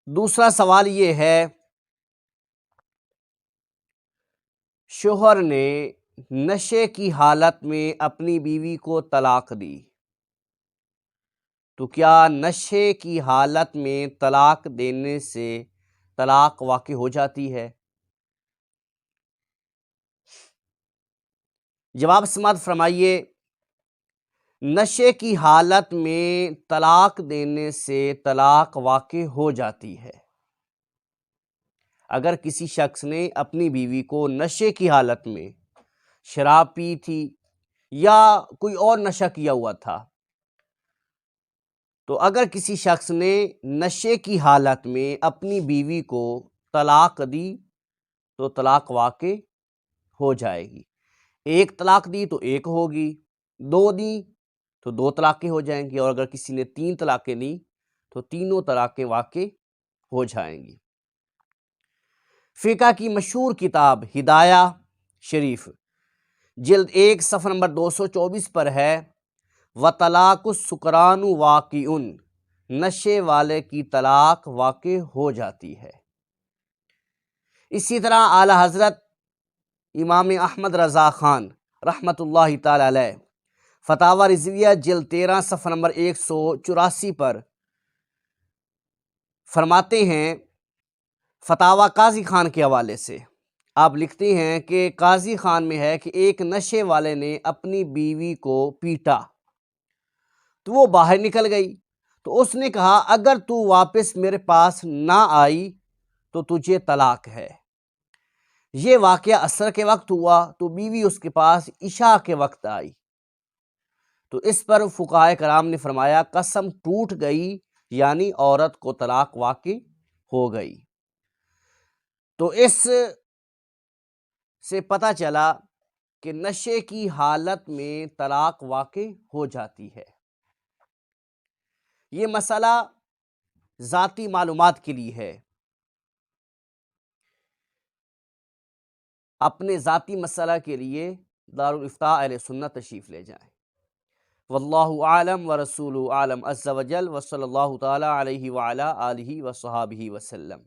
دوسرا سوال یہ ہے، شوہر نے نشے کی حالت میں اپنی بیوی کو طلاق دی، تو کیا نشے کی حالت میں طلاق دینے سے طلاق واقع ہو جاتی ہے؟ جواب سماعت فرمائیے، نشے کی حالت میں طلاق دینے سے طلاق واقع ہو جاتی ہے۔ اگر کسی شخص نے اپنی بیوی کو نشے کی حالت میں شراب پی تھی یا کوئی اور نشہ کیا ہوا تھا، تو اگر کسی شخص نے نشے کی حالت میں اپنی بیوی کو طلاق دی تو طلاق واقع ہو جائے گی۔ ایک طلاق دی تو ایک ہوگی، دو دی تو دو طلاقیں ہو جائیں گی، اور اگر کسی نے 3 طلاقیں دی تو تینوں طلاقیں واقع ہو جائیں گی۔ فقہ کی مشہور کتاب ہدایہ شریف جلد 1 صفحہ نمبر 224 پر ہے، وَطَلَاقُ السُّكْرَانُ وَاقِعٌ، نشے والے کی طلاق واقع ہو جاتی ہے۔ اسی طرح اعلی حضرت امام احمد رضا خان رحمۃ اللہ تعالی علیہ فتاوی رضویہ جلد 13 صفحہ نمبر 184 پر فرماتے ہیں، فتاوی قاضی خان کے حوالے سے آپ لکھتے ہیں کہ قاضی خان میں ہے کہ ایک نشے والے نے اپنی بیوی کو پیٹا تو وہ باہر نکل گئی، تو اس نے کہا اگر تو واپس میرے پاس نہ آئی تو تجھے طلاق ہے۔ یہ واقعہ عصر کے وقت ہوا تو بیوی اس کے پاس عشاء کے وقت آئی، تو اس پر فقہاء کرام نے فرمایا قسم ٹوٹ گئی، یعنی عورت کو طلاق واقع ہو گئی۔ تو اس سے پتہ چلا کہ نشے کی حالت میں طلاق واقع ہو جاتی ہے۔ یہ مسئلہ ذاتی معلومات کے لیے ہے، اپنے ذاتی مسئلہ کے لیے دارالافتاء اہل سنت تشریف لے جائیں۔ واللہ اعلم ورسولہ اعلم عز وجل، وصلی اللہ تعالی علیہ وعلی آلہ وصحابہ وسلم۔